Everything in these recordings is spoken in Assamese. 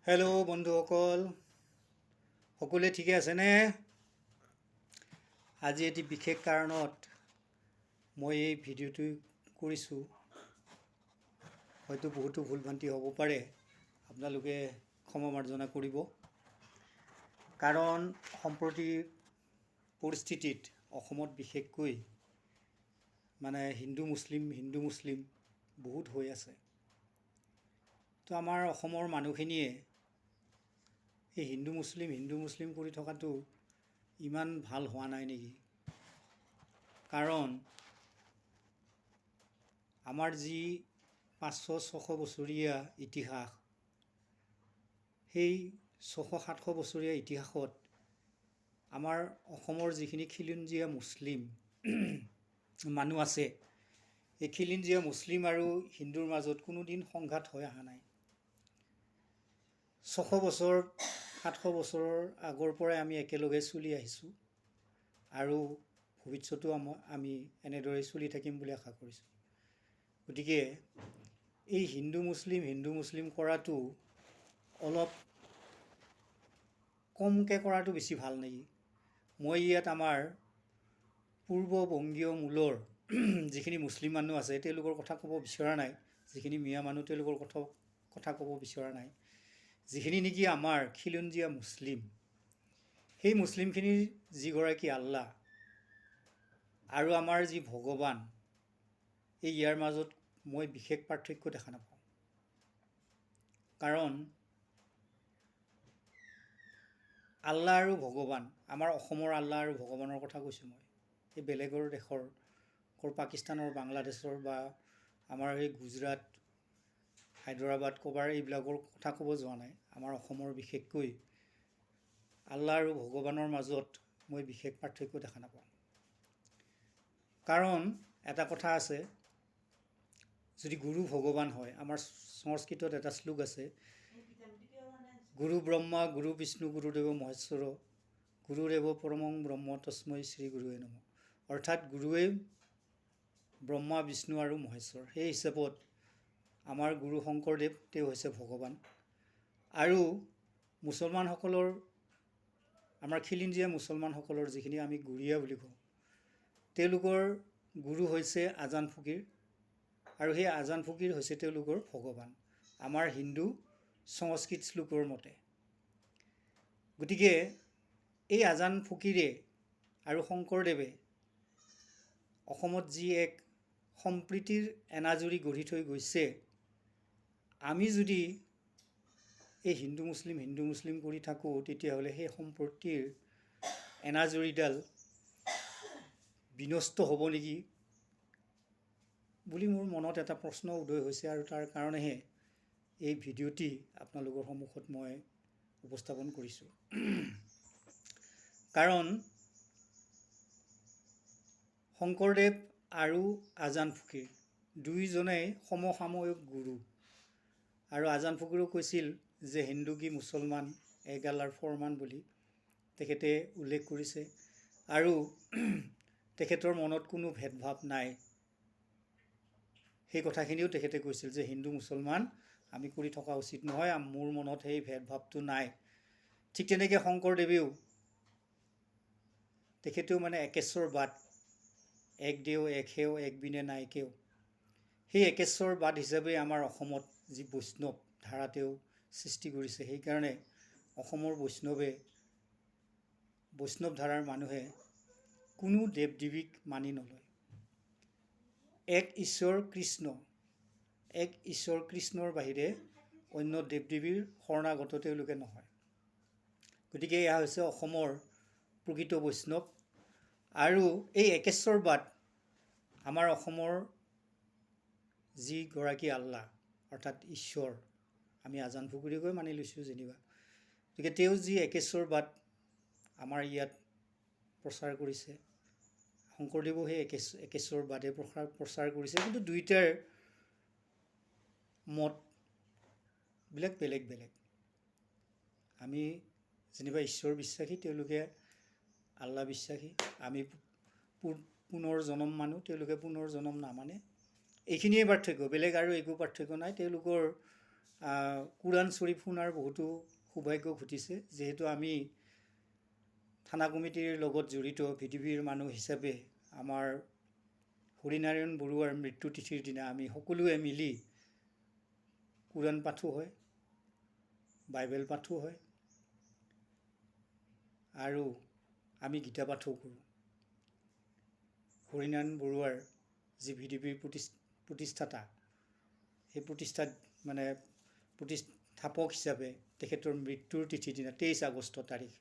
হেল্ল' বন্ধুসকল, সকলোৱে ঠিকে আছেনে? আজি এটি বিশেষ কাৰণত মই এই ভিডিঅ'টো কৰিছোঁ। হয়তো বহুতো ভুল ভ্ৰান্তি হ'ব পাৰে, আপোনালোকে ক্ষমা মাৰ্জনা কৰিব। কাৰণ সম্প্ৰতি পৰিস্থিতিত অসমত বিশেষকৈ হিন্দু মুছলিম বহুত হৈ আছে। তো আমাৰ অসমৰ মানুহখিনিয়ে এই হিন্দু মুছলিম কৰি থকাটো ইমান ভাল হোৱা নাই নেকি? কাৰণ আমাৰ যি 500-600 বছৰীয়া ইতিহাস, সেই 600-700 বছৰীয়া ইতিহাসত আমাৰ অসমৰ যিখিনি খিলঞ্জীয়া মুছলিম মানুহ আছে, এই খিলঞ্জীয়া মুছলিম আৰু হিন্দুৰ মাজত কোনোদিন সংঘাত হৈ অহা নাই। 600 বছৰ 700 বছৰৰ আগৰ পৰাই আমি একেলগে চলি আহিছোঁ আৰু ভৱিষ্যতেও আমি এনেদৰে চলি থাকিম বুলি আশা কৰিছোঁ। গতিকে এই হিন্দু মুছলিম কৰাটো অলপ কমকৈ কৰাটো বেছি ভাল নেকি? মই ইয়াত আমাৰ পূৰ্ব বংগীয় মূলৰ যিখিনি মুছলিম মানুহ আছে তেওঁলোকৰ কথা ক'ব বিচৰা নাই, যিখিনি মিয়া মানুহ তেওঁলোকৰ কথা ক'ব বিচৰা নাই। যিখিনি নেকি আমাৰ খিলঞ্জীয়া মুছলিম, সেই মুছলিমখিনিৰ যিগৰাকী আল্লাহ আৰু আমাৰ যি ভগৱান, ইয়াৰ মাজত মই বিশেষ পাৰ্থক্য দেখা নাপাওঁ। কাৰণ আল্লাহ আৰু ভগৱান, আমাৰ অসমৰ আল্লাহ আৰু ভগৱানৰ কথা কৈছোঁ মই। এই বেলেগৰ দেশৰ পাকিস্তানৰ, বাংলাদেশৰ বা আমাৰ এই গুজৰাট, হায়দৰাবাদ ক'বাৰ এইবিলাকৰ কথা ক'ব যোৱা নাই। আমাৰ অসমৰ বিশেষকৈ আল্লাহ আৰু ভগৱানৰ মাজত মই বিশেষ পাৰ্থক্য দেখা নাপাওঁ। কাৰণ এটা কথা আছে, যদি গুৰু ভগৱান হয়, আমাৰ সংস্কৃতত এটা শ্লোক আছে, গুৰু ব্ৰহ্মা গুৰু বিষ্ণু গুৰুদেৱ মহেশ্বৰ গুৰুৰেৱ পৰমং ব্ৰহ্ম তস্মৈ শ্ৰী গুৰুৱে নমঃ। অৰ্থাৎ গুৰুৱে ব্ৰহ্মা বিষ্ণু আৰু মহেশ্বৰ। সেই হিচাপত আমাৰ গুৰু শংকৰদেৱ তেওঁ হৈছে ভগৱান। আৰু মুছলমানসকলৰ, আমাৰ খিলঞ্জীয়া মুছলমানসকলৰ যিখিনি আমি গুৰীয়া বুলি কওঁ, তেওঁলোকৰ গুৰু হৈছে আজান ফকীৰ, আৰু সেই আজান ফকীৰ হৈছে তেওঁলোকৰ ভগৱান আমাৰ হিন্দু সংস্কৃত শ্লোকৰ মতে। গতিকে এই আজান ফকীৰে আৰু শংকৰদেৱে অসমত যি এক সম্প্ৰীতিৰ এনাজৰী গঢ়ি থৈ গৈছে, আমি যদি এই হিন্দু মুছলিম কৰি থাকোঁ, তেতিয়াহ'লে সেই সম্প্ৰীতিৰ এনাজৰীডাল বিনষ্ট হ'ব নেকি বুলি মোৰ মনত এটা প্ৰশ্ন উদয় হৈছে। আৰু তাৰ কাৰণেহে এই ভিডিঅ'টি আপোনালোকৰ সন্মুখত মই উপস্থাপন কৰিছোঁ। কাৰণ শংকৰদেৱ আৰু আজান ফকীৰ দুয়োজনেই সমসাময়িক গুৰু। আৰু আজান ফকীৰেও কৈছিল যে হিন্দু কি মুছলমান এক আল্লাৰ ফৰমান বুলি তেখেতে উল্লেখ কৰিছে। আৰু তেখেতৰ মনত কোনো ভেদভাৱ নাই, সেই কথাখিনিও তেখেতে কৈছিল যে হিন্দু মুছলমান আমি কৰি থকা উচিত নহয়, মোৰ মনত সেই ভেদভাৱটো নাই। ঠিক তেনেকৈ শংকৰদেৱেও তেখেতেও একেশ্বৰবাদ, এক দেও এক সেও এক বিনে নাই কেও, সেই একেশ্বৰবাদ হিচাপে আমাৰ অসমত যি বৈষ্ণৱ ধাৰা তেওঁ সৃষ্টি কৰিছে। সেইকাৰণে অসমৰ বৈষ্ণৱ ধাৰাৰ মানুহে কোনো দেৱ দেৱীক মানি নলয়। এক ঈশ্বৰ কৃষ্ণৰ বাহিৰে অন্য দেৱ দেৱীৰ শৰণাগত তেওঁলোকে নহয়। গতিকে এয়া হৈছে অসমৰ প্ৰকৃত বৈষ্ণৱ। আৰু এই একেশ্বৰবাদ আমাৰ অসমৰ যিগৰাকী আল্লাহ অৰ্থাৎ ঈশ্বৰ, আমি আজান ফকীৰকৈ মানি লৈছোঁ যেনিবা, গতিকে তেওঁ যি একেশ্বৰবাদ আমাৰ ইয়াত প্ৰচাৰ কৰিছে, শংকৰদেৱেও সেই একেশ্বৰবাদে প্ৰচাৰ কৰিছে। কিন্তু দুয়োটাৰ মতবিলাক বেলেগ বেলেগ। আমি যেনিবা ঈশ্বৰ বিশ্বাসী, তেওঁলোকে আল্লাহ বিশ্বাসী। আমি পুনৰ জন্ম মানো, তেওঁলোকে পুনৰ জন্ম নামানে। এইখিনিয়ে পাৰ্থক্য, বেলেগ আৰু একো পাৰ্থক্য নাই। তেওঁলোকৰ কোৰাণ শ্বৰীফ শুনাৰ বহুতো সৌভাগ্য ঘটিছে, যিহেতু আমি থানা কমিটিৰ লগত জড়িত ভিডিপিৰ মানুহ হিচাপে আমাৰ হৰিনাৰায়ণ বৰুৱাৰ মৃত্যু তিথিৰ দিনা আমি সকলোৱে মিলি কোৰাণ পাঠো হয়, বাইবেল পাঠো হয় আৰু আমি গীতা পাঠো কৰোঁ। হৰিনাৰায়ণ বৰুৱাৰ যি ভিডিপিৰ প্ৰতিষ্ঠাতা, সেই প্ৰতিষ্ঠাপক হিচাপে তেখেতৰ মৃত্যুৰ তিথিৰ দিনা 23 আগষ্ট তাৰিখ।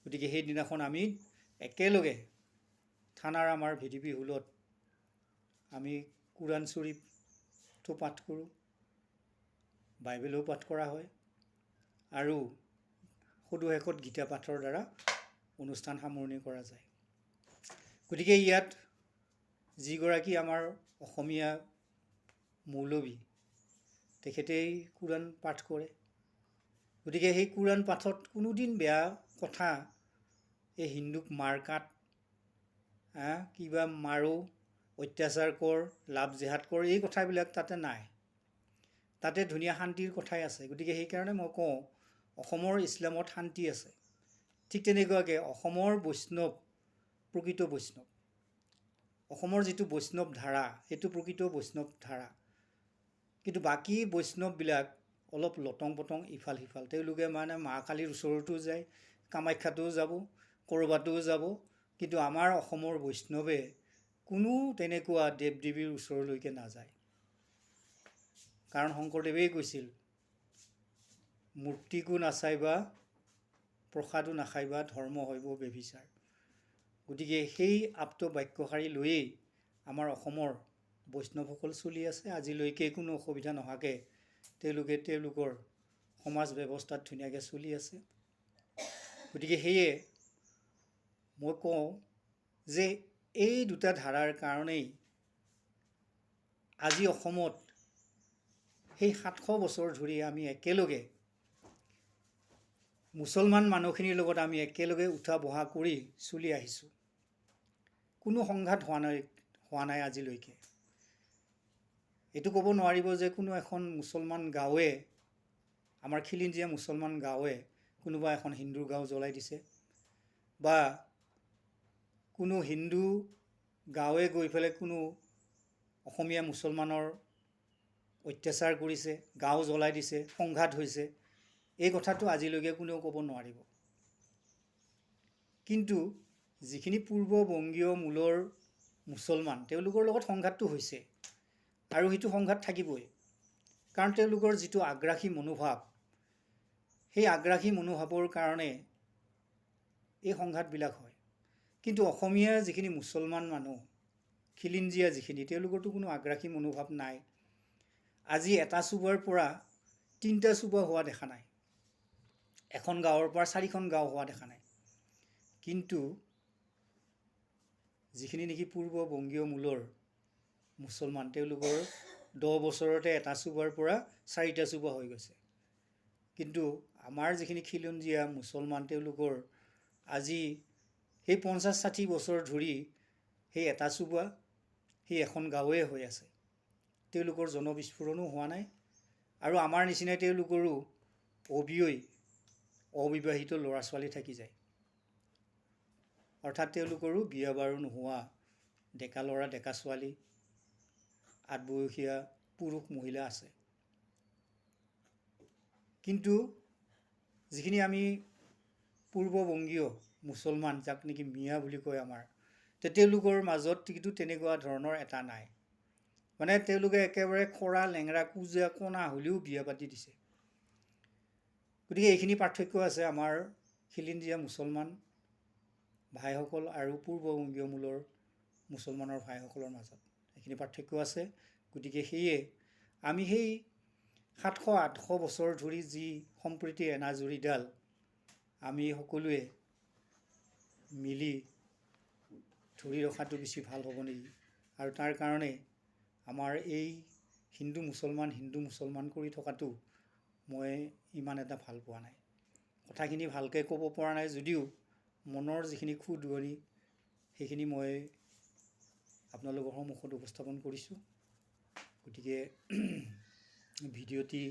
গতিকে সেইদিনাখন আমি একেলগে থানাৰ আমাৰ ভিডিপি হোলত আমি কোৰাণ শ্বৰীফটো পাঠ কৰোঁ, বাইবেলো পাঠ কৰা হয় আৰু সদুশেষত গীতা পাঠৰ দ্বাৰা অনুষ্ঠান সামৰণি কৰা যায়। গতিকে ইয়াত যিগৰাকী আমাৰ অসমীয়া মৌলবী, তেখেতেই কোৰাণ পাঠ কৰে। গতিকে সেই কোৰাণ পাঠত কোনোদিন বেয়া কথা, এই হিন্দুক মাৰ কাট, কিবা মাৰো, অত্যাচাৰ কৰ, লাভ জেহাদ কৰ, এই কথাবিলাক তাতে নাই। তাতে ধুনীয়া শান্তিৰ কথাই আছে। গতিকে সেইকাৰণে মই কওঁ অসমৰ ইছলামত শান্তি আছে। ঠিক তেনেকুৱাকৈ অসমৰ বৈষ্ণৱ প্ৰকৃত বৈষ্ণৱ, অসমৰ যিটো বৈষ্ণৱ ধাৰা সেইটো প্ৰকৃত বৈষ্ণৱ ধাৰা। কিন্তু বাকী বৈষ্ণৱবিলাক অলপ লটং পটং ইফাল সিফাল। তেওঁলোকে মা কালীৰ ওচৰতো যায়, কামাখ্যাটোও যাব, ক'ৰবাটোও যাব। কিন্তু আমাৰ অসমৰ বৈষ্ণৱে কোনো তেনেকুৱা দেৱ দেৱীৰ ওচৰলৈকে নাযায়। কাৰণ শংকৰদেৱেই কৈছিল, মূৰ্তিকো নাচাইবা, প্ৰসাদো নাখাইবা, ধৰ্ম হৈব বেভিচাৰ। গতিকে সেই আপ্ত বাক্যশাৰী লৈয়েই আমাৰ অসমৰ বৈষ্ণৱসকল চলি আছে। আজিলৈকে কোনো অসুবিধা নোহোৱাকৈ তেওঁলোকে তেওঁলোকৰ সমাজ ব্যৱস্থাত ধুনীয়াকৈ চলি আছে। গতিকে সেয়ে মই কওঁ যে এই দুটা ধাৰাৰ কাৰণেই আজি অসমত সেই 700 বছৰ ধৰি আমি একেলগে মুছলমান মানুহখিনিৰ লগত আমি একেলগে উঠা বহা কৰি চলি আহিছোঁ। কোনো সংঘাত হোৱা নাই আজিলৈকে। এইটো ক'ব নোৱাৰিব যে কোনো এখন মুছলমান গাঁৱে, আমাৰ খিলঞ্জীয়া মুছলমান গাঁৱে কোনোবা এখন হিন্দুৰ গাঁও জ্বলাই দিছে, বা কোনো হিন্দু গাঁৱে গৈ পেলাই কোনো অসমীয়া মুছলমানৰ অত্যাচাৰ কৰিছে, গাঁও জ্বলাই দিছে, সংঘাত হৈছে। এই কথাটো আজিলৈকে কোনেও ক'ব নোৱাৰিব। কিন্তু যিখিনি পূৰ্ববংগীয় মূলৰ মুছলমান, তেওঁলোকৰ লগত সংঘাতটো হৈছে আৰু সেইটো সংঘাত থাকিবই। কাৰণ তেওঁলোকৰ যিটো আগ্ৰাসী মনোভাৱ, সেই আগ্ৰাসী মনোভাৱৰ কাৰণে এই সংঘাতবিলাক হয়। কিন্তু অসমীয়া যিখিনি মুছলমান মানুহ, খিলঞ্জীয়া যিখিনি, তেওঁলোকৰতো কোনো আগ্ৰাসী মনোভাৱ নাই। আজি এটা চুবাৰ পৰা 3টা চুবা হোৱা দেখা নাই, এখন গাঁৱৰ পৰা 4খন গাঁও হোৱা দেখা নাই। কিন্তু যিখিনি নেকি পূৰ্ববংগীয় মূলৰ মুছলমান, তেওঁলোকৰ 10 বছৰতে এটা চুবাৰ পৰা 4টা চুবা হৈ গৈছে। কিন্তু আমাৰ যিখিনি খিলঞ্জীয়া মুছলমান, তেওঁলোকৰ আজি সেই 50-60 বছৰ ধৰি সেই এটা চুবা, সেই এখন গাঁৱে হৈ আছে। তেওঁলোকৰ জনবিস্ফোৰণো হোৱা নাই আৰু আমাৰ নিচিনাই তেওঁলোকৰো অবিবাহিত ল'ৰা ছোৱালী থাকি যায়। অৰ্থাৎ তেওঁলোকৰো বিয়া বাৰু নোহোৱা ডেকা ল'ৰা ডেকা ছোৱালী, আঠবয়সীয়া পুৰুষ মহিলা আছে। কিন্তু যিখিনি আমি পূৰ্ববংগীয় মুছলমান, যাক নেকি মিয়া বুলি কয় আমাৰ, তেওঁলোকৰ মাজত কিন্তু তেনেকুৱা ধৰণৰ এটা নাই। মানে তেওঁলোকে একেবাৰে খৰা লেঙৰা কুজা কণা হ'লেও বিয়া পাতি দিছে। গতিকে এইখিনি পাৰ্থক্য আছে আমাৰ খিলঞ্জীয়া মুছলমান ভাইসকল আৰু পূৰ্ববংগীয় মূলৰ মুছলমানৰ ভাইসকলৰ মাজত এইখিনি পাৰ্থক্য আছে। গতিকে সেয়ে আমি সেই 700-800 বছৰ ধৰি যি সম্প্ৰীতিৰ এনাজৰীডাল আমি সকলোৱে মিলি ধৰি ৰখাটো বেছি ভাল হ'ব নেকি। আৰু তাৰ কাৰণে আমাৰ এই হিন্দু মুছলমান কৰি থকাটো মই ইমান এটা ভাল পোৱা নাই। কথাখিনি ভালকৈ ক'ব পৰা নাই যদিও মনৰ যিখিনি খুদুৱনি সেইখিনি মই আপোনালোকৰ সন্মুখত উপস্থাপন কৰিছোঁ। গতিকে ভিডিঅ'টি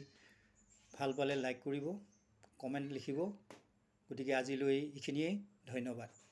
ভাল পালে লাইক কৰিব, কমেণ্ট লিখিব। গতিকে আজিলৈ এইখিনিয়েই, ধন্যবাদ।